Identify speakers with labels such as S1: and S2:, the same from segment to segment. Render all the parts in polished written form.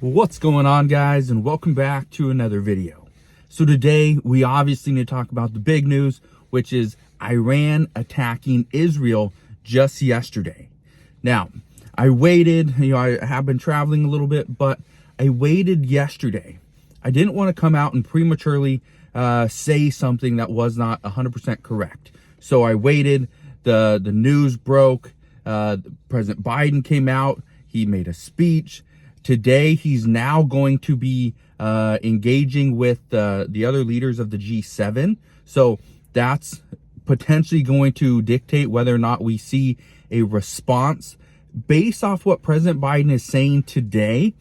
S1: What's going on, guys, and welcome back to another video. So today we obviously need to talk about the big news, which is Iran attacking Israel just yesterday. Now, I waited, I have been traveling a little bit, but I waited yesterday. I didn't want to come out and prematurely say something that was not 100% correct. So I waited, the news broke, President Biden came out, he made a speech. Today, he's now going to be engaging with the other leaders of the G7. So that's potentially going to dictate whether or not we see a response. Based off what President Biden is saying today,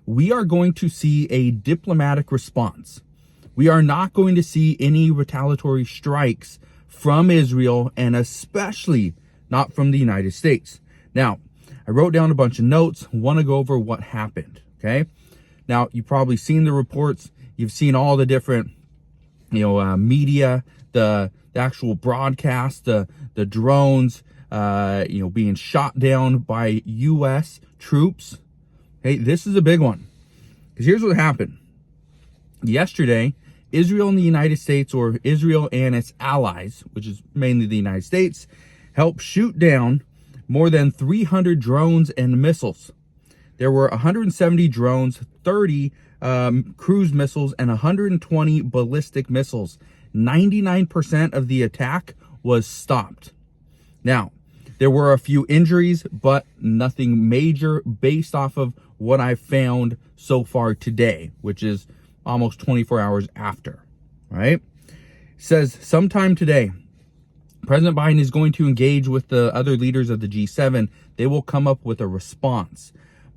S1: we are going to see a diplomatic response. We are not going to see any retaliatory strikes from Israel, and especially not from the United States. Now, I wrote down a bunch of notes, want to go over what happened, okay? Now, you've probably seen the reports. You've seen all the different, media, the actual broadcast, the drones, being shot down by U.S. troops. Hey, this is a big one. Because here's what happened. Yesterday, Israel and the United States, or Israel and its allies, which is mainly the United States, helped shoot down more than 300 drones and missiles. There were 170 drones, 30 cruise missiles, and 120 ballistic missiles. 99% of the attack was stopped. Now, there were a few injuries, but nothing major based off of what I found so far today, which is almost 24 hours after, right? It says sometime today, President Biden is going to engage with the other leaders of the G7. They will come up with a response.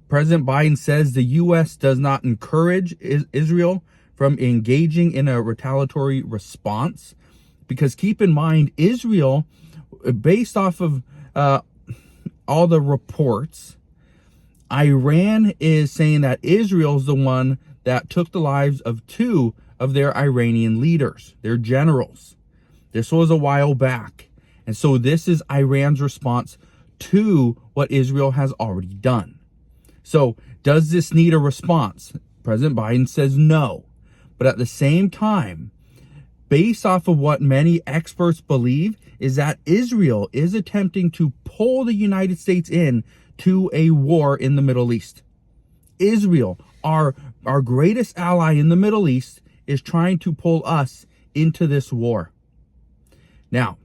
S1: President Biden says the U.S. does not encourage Israel from engaging in a retaliatory response. Because keep in mind, Israel, based off of all the reports, Iran is saying that Israel is the one that took the lives of two of their Iranian leaders, their generals. This was a while back. And so this is Iran's response to what Israel has already done. So does this need a response? President Biden says no. But at the same time, based off of what many experts believe, is that Israel is attempting to pull the United States in to a war in the Middle East. Israel, our greatest ally in the Middle East, is trying to pull us into this war. Now,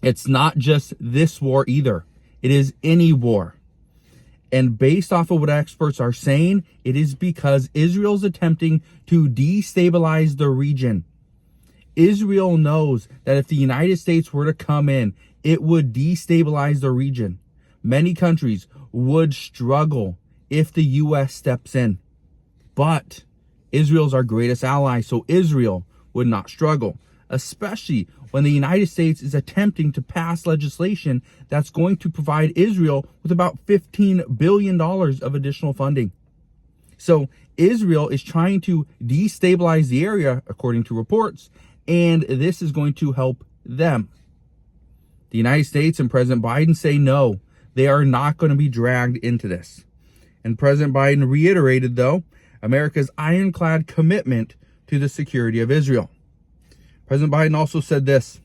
S1: it's not just this war either. It is any war. And based off of what experts are saying, it is because Israel's attempting to destabilize the region. Israel knows that if the United States were to come in, it would destabilize the region. Many countries would struggle if the U.S. steps in. But Israel's our greatest ally, so Israel would not struggle, especially when the United States is attempting to pass legislation that's going to provide Israel with about $15 billion of additional funding. So Israel is trying to destabilize the area, according to reports, and this is going to help them. The United States and President Biden say no, they are not going to be dragged into this. And President Biden reiterated, though, America's ironclad commitment to the security of Israel. President Biden also said this.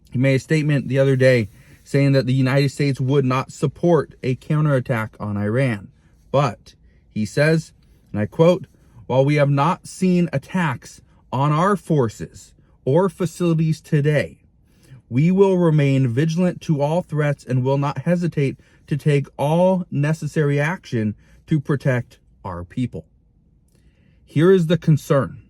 S1: He made a statement the other day saying that the United States would not support a counterattack on Iran. But he says, and I quote, "While we have not seen attacks on our forces or facilities today, we will remain vigilant to all threats and will not hesitate to take all necessary action to protect our people." Here is the concern.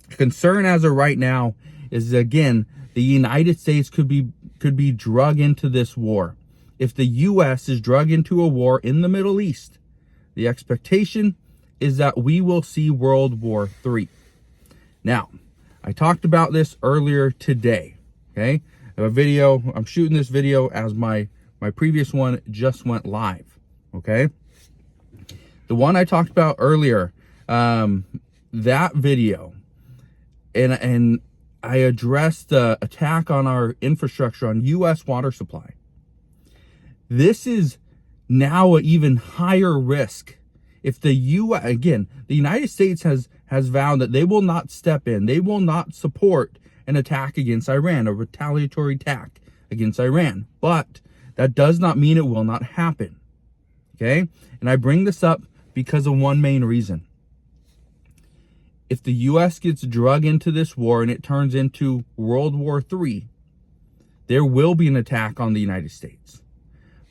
S1: The concern as of right now is, again, the United States could be drug into this war. If the U.S. is drug into a war in the Middle East, the expectation is that we will see World War III. Now, I talked about this earlier today, okay? I have a video, I'm shooting this video as my previous one just went live, okay? The one I talked about earlier, that video, and I addressed the attack on our infrastructure on U.S. water supply. This is now an even higher risk If the again, the United States has vowed that they will not step in, they will not support an attack against Iran, a retaliatory attack against Iran. But that does not mean it will not happen. Okay? And I bring this up because of one main reason. If the U.S. gets drug into this war and it turns into World War III, there will be an attack on the United States.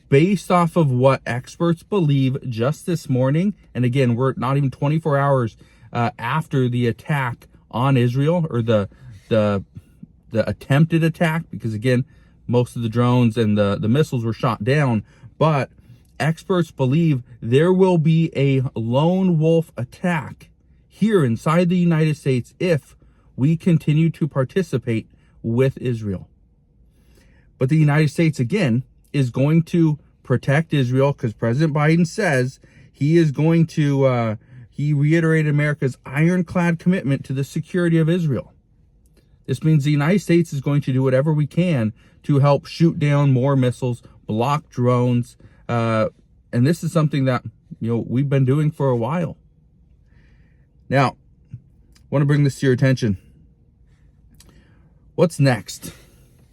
S1: Based off of what experts believe just this morning, and again, we're not even 24 hours after the attack on Israel, or the attempted attack, because again, most of the drones and the missiles were shot down, but experts believe there will be a lone wolf attack here inside the United States if we continue to participate with Israel. But the United States, again, is going to protect Israel, because President Biden says he is going to, he reiterated America's ironclad commitment to the security of Israel. This means the United States is going to do whatever we can to help shoot down more missiles, block drones, and this is something that, we've been doing for a while. Now, I want to bring this to your attention. What's next?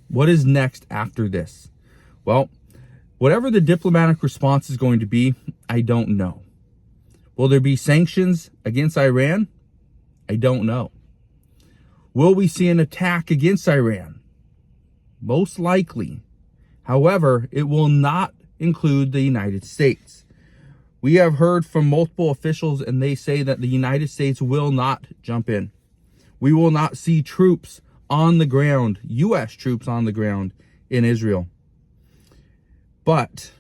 S1: What is next after this? Well, whatever the diplomatic response is going to be, I don't know. Will there be sanctions against Iran? I don't know. Will we see an attack against Iran? Most likely. However, it will not include the United States. We have heard from multiple officials, and they say that the United States will not jump in. We will not see troops on the ground, U.S. troops on the ground in Israel. But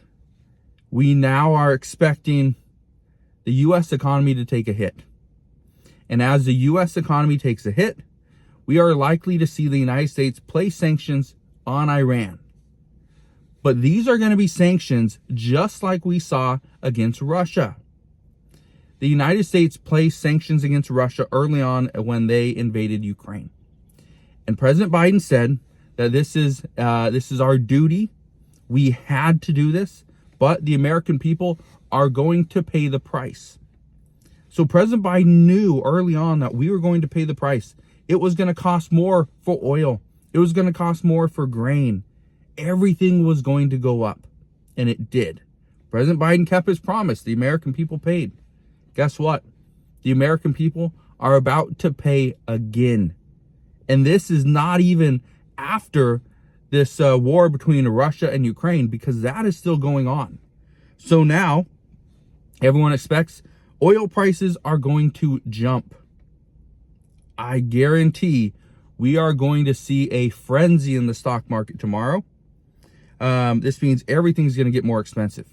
S1: we now are expecting the U.S. economy to take a hit. And as the U.S. economy takes a hit, we are likely to see the United States place sanctions on Iran. But these are going to be sanctions just like we saw against Russia. The United States placed sanctions against Russia early on when they invaded Ukraine. And President Biden said that this is our duty. We had to do this, but the American people are going to pay the price. So President Biden knew early on that we were going to pay the price. It was going to cost more for oil. It was going to cost more for grain. Everything was going to go up, and it did. President Biden kept his promise. The American people paid. Guess what? The American people are about to pay again. And this is not even after this war between Russia and Ukraine, because that is still going on. So now, everyone expects oil prices are going to jump. I guarantee we are going to see a frenzy in the stock market tomorrow. This means everything's going to get more expensive.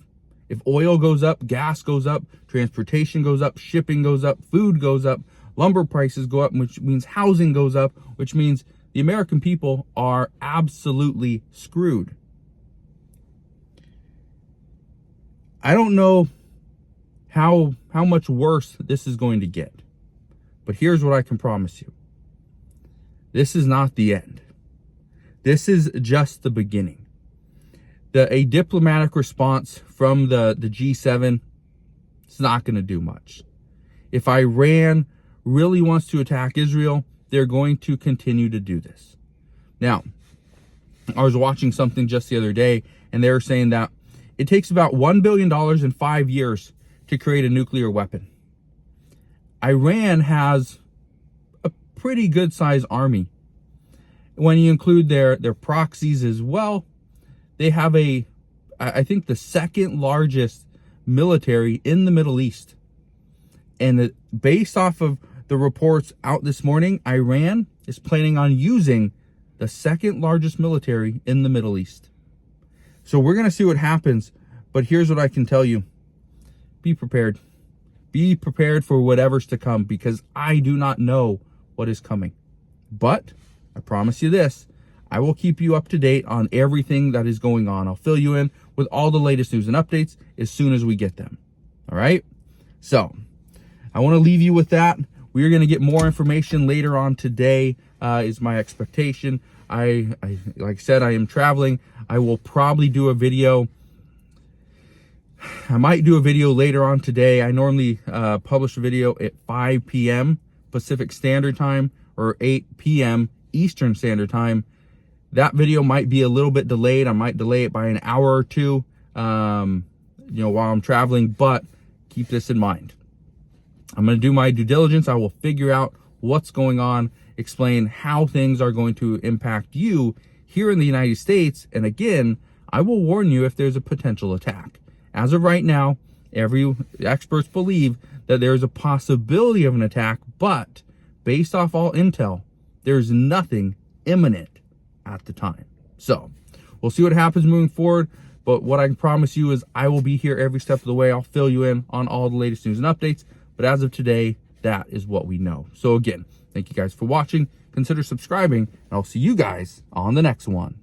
S1: If oil goes up, gas goes up, transportation goes up, shipping goes up, food goes up, lumber prices go up, which means housing goes up, which means the American people are absolutely screwed. I don't know how much worse this is going to get, but here's what I can promise you. This is not the end. This is just the beginning. A diplomatic response from the G7 is not going to do much. If Iran really wants to attack Israel, they're going to continue to do this. Now, I was watching something just the other day, and they were saying that it takes about $1 billion in 5 years to create a nuclear weapon. Iran has a pretty good sized army. When you include their proxies as well, they have I think the second largest military in the Middle East. And based off of the reports out this morning, Iran is planning on using the second largest military in the Middle East. So we're going to see what happens. But here's what I can tell you. Be prepared. Be prepared for whatever's to come, because I do not know what is coming. But I promise you this, I will keep you up to date on everything that is going on. I'll fill you in with all the latest news and updates as soon as we get them. All right? So I want to leave you with that. We are going to get more information later on today, is my expectation. I like I said, I am traveling. I will probably do a video I might do a video later on today. I normally publish a video at 5 p.m. Pacific Standard Time or 8 p.m. Eastern Standard Time. That video might be a little bit delayed. I might delay it by an hour or two, while I'm traveling, but keep this in mind. I'm going to do my due diligence. I will figure out what's going on, explain how things are going to impact you here in the United States. And again, I will warn you if there's a potential attack. As of right now, every experts believe that there's a possibility of an attack, but based off all intel, there's nothing imminent at the time. So we'll see what happens moving forward. But what I can promise you is I will be here every step of the way. I'll fill you in on all the latest news and updates. But as of today, that is what we know. So again, thank you guys for watching. Consider subscribing, and I'll see you guys on the next one.